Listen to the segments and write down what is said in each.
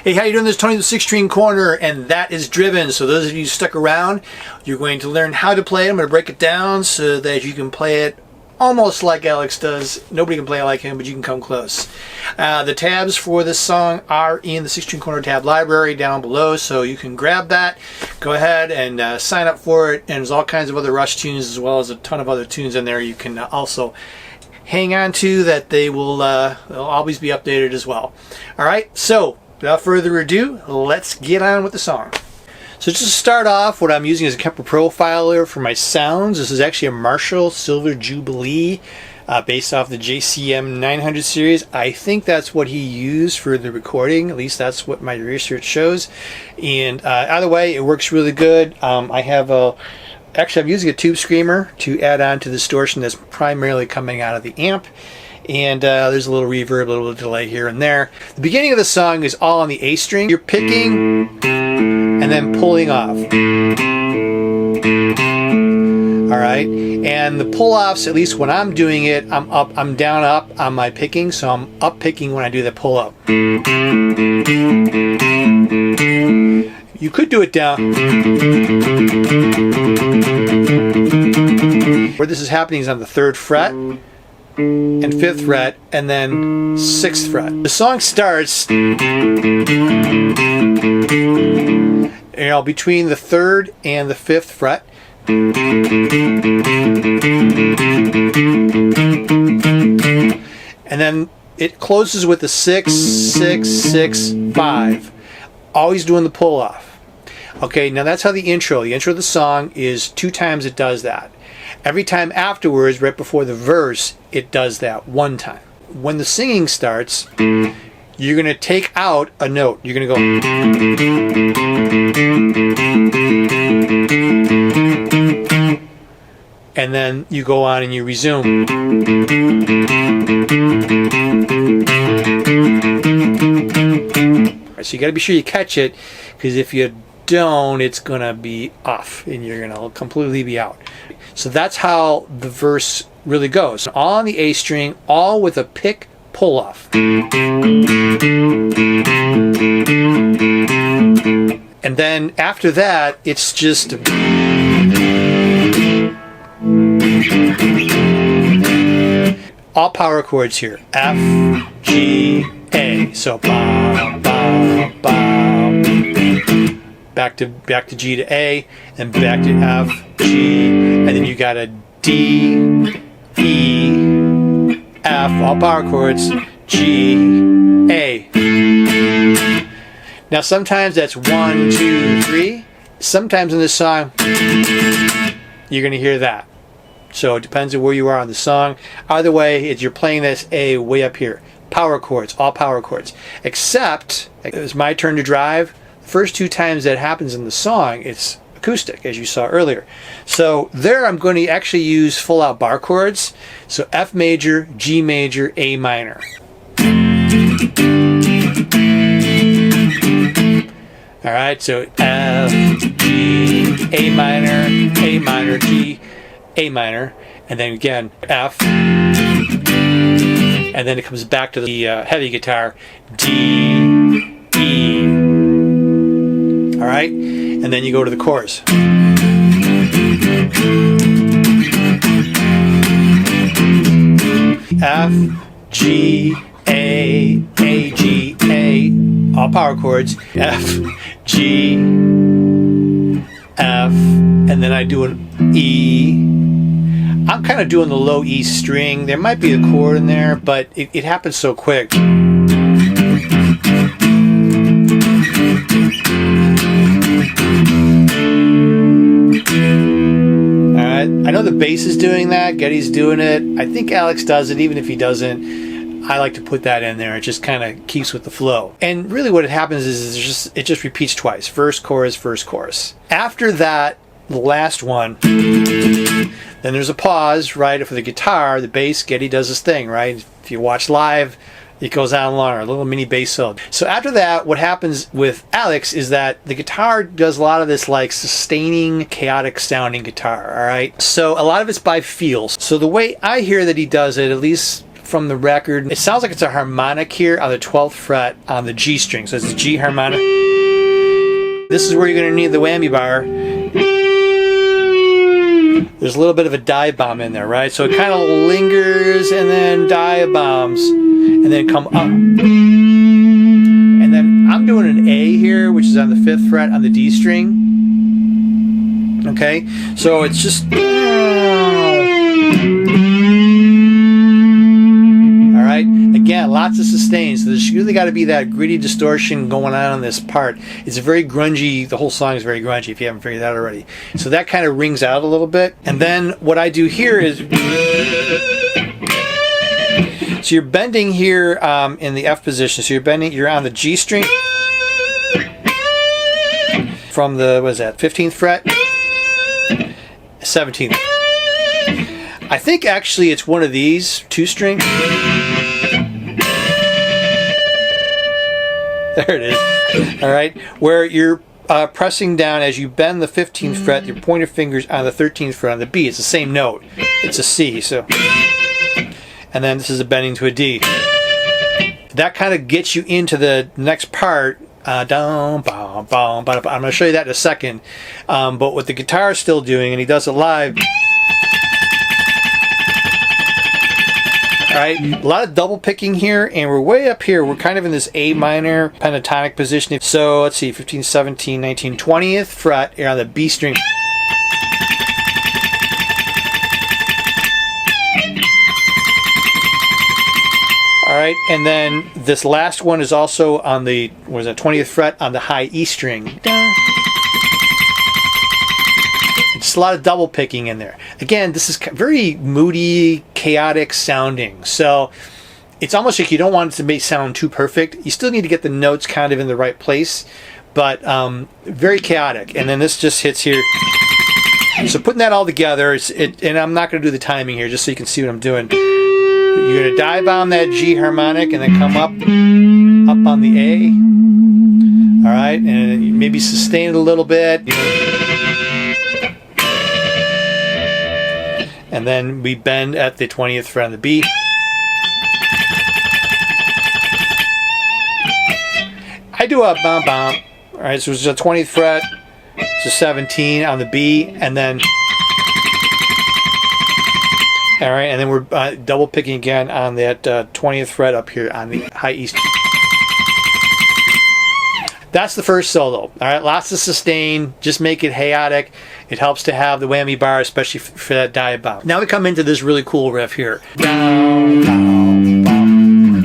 Hey, how you doing? This is Tony the 6-string corner, and that is Driven. So those of you stuck around, you're going to learn how to play it. I'm going to break it down so that you can play it almost like Alex does. Nobody can play it like him, but you can come close. The tabs for this song are in the 6-string corner tab library down below, so you can grab that. Go ahead and sign up for it, and there's all kinds of other Rush tunes as well as a ton of other tunes in there you can also hang on to that they'll always be updated as well. All right, so without further ado, let's get on with the song. So just to start off, what I'm using is a Kemper profiler for my sounds. This is actually a Marshall Silver Jubilee based off the JCM 900 series. I think that's what he used for the recording. At least that's what my research shows. And either way, it works really good. Actually, I'm using a tube screamer to add on to the distortion that's primarily coming out of the amp. And there's a little reverb, a little delay here and there. The beginning of the song is all on the A string. You're picking and then pulling off. All right, and the pull-offs, at least when I'm doing it, I'm down up on my picking, so I'm up picking when I do the pull-up. You could do it down. Where this is happening is on the 3rd fret and 5th fret, and then 6th fret. The song starts, between the 3rd and the 5th fret. And then it closes with the 6, 6, 6, 5. Always doing the pull off. Okay, now that's how the intro of the song is 2 times it does that. Every time afterwards, right before the verse, it does that 1 time. When the singing starts, you're going to take out a note. You're going to go, and then you go on and you resume. So you got to be sure you catch it, because if you don't, it's going to be off and you're going to completely be out. So that's how the verse really goes. All on the A string, all with a pick pull off. And then after that, it's just all power chords here. F, G, A. So ba, ba, ba. Back to G to A, and back to F, G, and then you got a D, E, F, all power chords, G, A. Now sometimes that's 1, 2, 3. Sometimes in this song, you're going to hear that. So it depends on where you are on the song. Either way, you're playing this A way up here. Power chords, all power chords. Except, it was my turn to drive. First 2 times that happens in the song, it's acoustic, as you saw earlier. So there I'm going to actually use full out bar chords. So F major, G major, A minor. All right, so F, G, A minor, G, A minor, and then again F, and then it comes back to the heavy guitar, D, E. All right, and then you go to the chorus. F, G, A, G, A, all power chords. F, G, F, and then I do an E. I'm kind of doing the low E string. There might be a chord in there, but it happens so quick. I know the bass is doing that, Geddy's doing it. I think Alex does it, even if he doesn't. I like to put that in there. It just kind of keeps with the flow. And really what happens is it just repeats twice. Verse, chorus, verse, chorus. After that, the last one, then there's a pause, right? For the guitar, the bass, Geddy does his thing, right? If you watch live, it goes on longer, a little mini bass solo. So after that, what happens with Alex is that the guitar does a lot of this like sustaining, chaotic sounding guitar, all right? So a lot of it's by feel. So the way I hear that he does it, at least from the record. It sounds like it's a harmonic here on the 12th fret on the G string. So it's a G harmonic. This is where you're going to need the whammy bar. There's a little bit of a dive bomb in there, right? So it kind of lingers and then dive bombs and then come up. And then I'm doing an A here, which is on the 5th fret on the D string. Okay, so it's just... Alright, again, lots of sustains. So there's really got to be that gritty distortion going on this part. It's very grungy. The whole song is very grungy if you haven't figured that out already. So that kind of rings out a little bit. And then what I do here is... So you're bending here in the F position. So you're on the G string from the, what is that, 15th fret? 17th. I think actually it's one of these 2 string. There it is. All right, where you're pressing down as you bend the 15th fret, your pointer fingers on the 13th fret on the B. It's the same note. It's a C. So, and then this is a bending to a D. That kind of gets you into the next part. Down, bum, bum, bum. I'm going to show you that in a second. But what the guitar is still doing, and he does it live. Alright, a lot of double picking here, and we're way up here. We're kind of in this A minor pentatonic position. So let's see, 15, 17, 19, 20th fret here on the B string. Alright, and then this last one is also on the, what is that, 20th fret on the high E string. Just a lot of double picking in there. Again, this is very moody, chaotic sounding. So it's almost like you don't want it to sound too perfect. You still need to get the notes kind of in the right place, but very chaotic. And then this just hits here. So putting that all together, and I'm not going to do the timing here just so you can see what I'm doing. You're going to dive bomb that G harmonic and then come up on the A. All right, and maybe sustain it a little bit. And then we bend at the 20th fret on the B. I do a bomb bomb. All right, so it's a 20th fret, so 17 on the B, and then all right, and then we're double picking again on that 20th fret up here on the high E. That's the first solo. All right, lots of sustain. Just make it chaotic. It helps to have the whammy bar, especially for that dive bomb. Now we come into this really cool riff here. Down, down, down.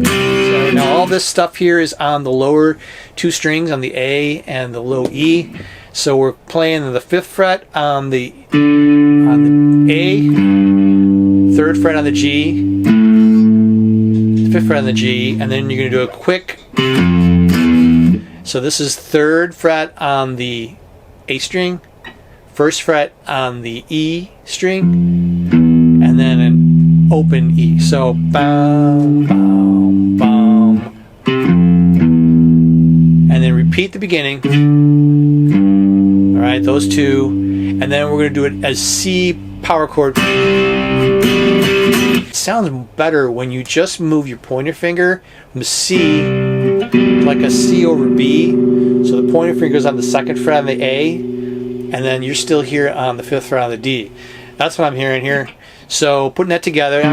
So now all this stuff here is on the lower 2 strings on the A and the low E. So we're playing the 5th fret on the A, 3rd fret on the G, 5th fret on the G, and then you're going to do a quick. So this is 3rd fret on the A string, 1st fret on the E string, and then an open E. So bam, bam, bam, and then repeat the beginning. All right, those 2, and then we're going to do it as C power chord. It sounds better when you just move your pointer finger from C, like a C over B. So the pointer finger is on the 2nd fret on the A, and then you're still here on the 5th fret on the D. That's what I'm hearing here. So putting that together.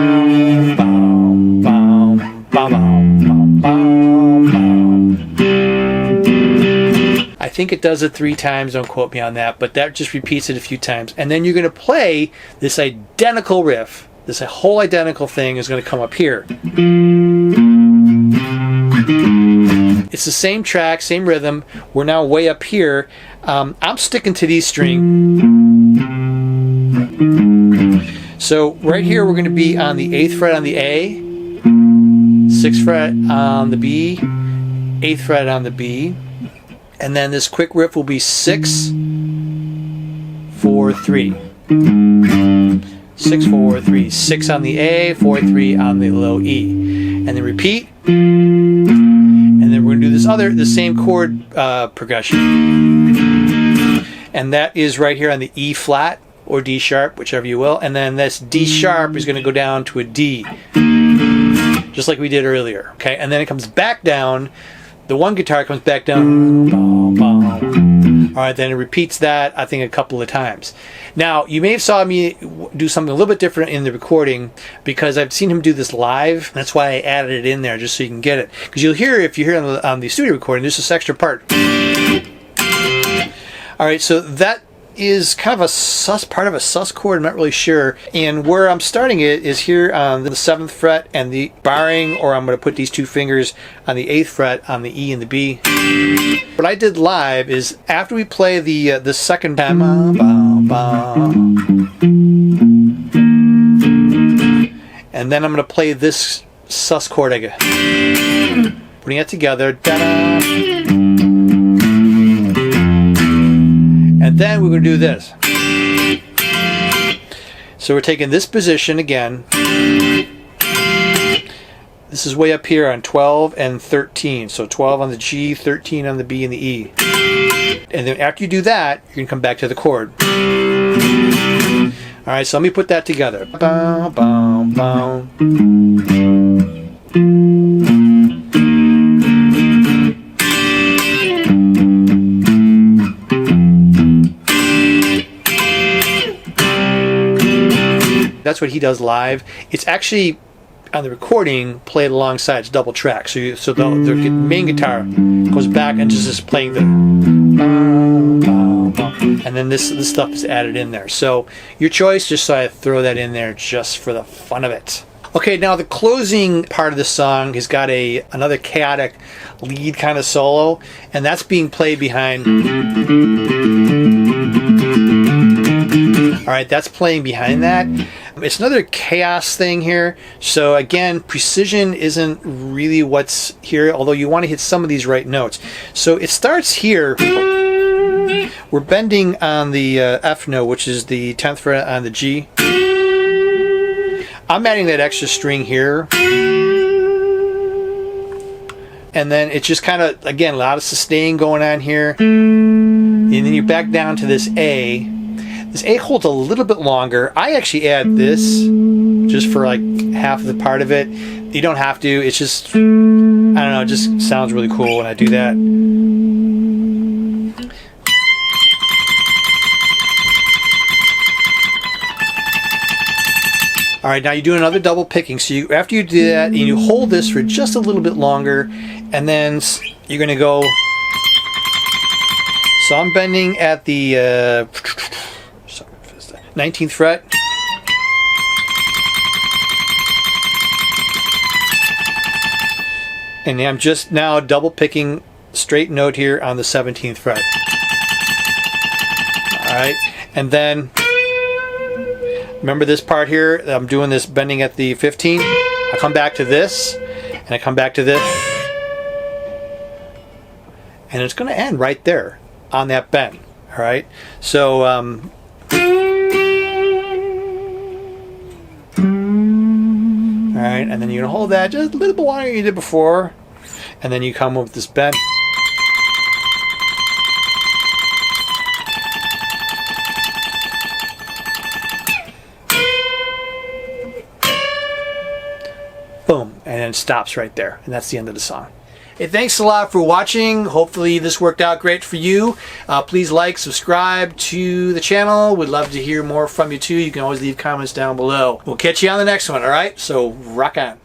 I think it does it 3 times, don't quote me on that, but that just repeats it a few times. And then you're going to play this identical riff. This whole identical thing is going to come up here. It's the same track, same rhythm. We're now way up here. I'm sticking to these strings. So right here we're going to be on the 8th fret on the A, 6th fret on the B, 8th fret on the B. And then this quick riff will be 6, 4, 3. 6, 4, 3. 6 on the A, 4, 3 on the low E. And then repeat. And then we're going to do the same chord progression. And that is right here on the E flat, or D sharp, whichever you will. And then this D sharp is going to go down to a D, just like we did earlier. Okay, and then it comes back down. The one guitar comes back down. All right, then it repeats that, I think, a couple of times. Now, you may have saw me do something a little bit different in the recording because I've seen him do this live. That's why I added it in there, just so you can get it. Because you'll hear, if you hear on the studio recording, there's this extra part. All right, so that is kind of a sus part of a sus chord. I'm not really sure. And where I'm starting it is here on the 7th fret and the barring, or I'm going to put these two fingers on the 8th fret on the E and the B. What I did live is after we play the second time, and then I'm going to play this sus chord again, putting it together. And then we're going to do this. So we're taking this position again. This is way up here on 12 and 13. So 12 on the G, 13 on the B and the E. And then after you do that, you can come back to the chord. All right, so let me put that together. Bow, bow, bow. That's what he does live. It's actually on the recording played alongside. It's double track. So the main guitar goes back and just playing the, and then this stuff is added in there. So your choice. Just so I throw that in there just for the fun of it. Okay, now the closing part of the song has got another chaotic lead kind of solo, and that's being played behind. All right, that's playing behind that. It's another chaos thing here. So again, precision isn't really what's here, although you want to hit some of these right notes. So it starts here. We're bending on the F note, which is the 10th fret on the G. I'm adding that extra string here. And then it's just kind of, again, a lot of sustain going on here. And then you back down to this A. This A holds a little bit longer. I actually add this just for like half of the part of it. You don't have to. It's just, I don't know, it just sounds really cool when I do that. All right, now you do another double picking. So after you do that, and you hold this for just a little bit longer, and then you're going to go. So I'm bending at the 19th fret. And I'm just now double picking straight note here on the 17th fret. All right, and then remember this part here? I'm doing this bending at the 15. I come back to this, and I come back to this, and it's going to end right there on that bend. All right, so all right, and then you're going to hold that just a little bit longer than you did before, and then you come up with this bend. Boom, and then it stops right there, and that's the end of the song. Hey, thanks a lot for watching. Hopefully this worked out great for you. Please like, subscribe to the channel. We'd love to hear more from you too. You can always leave comments down below. We'll catch you on the next one, all right? So rock on.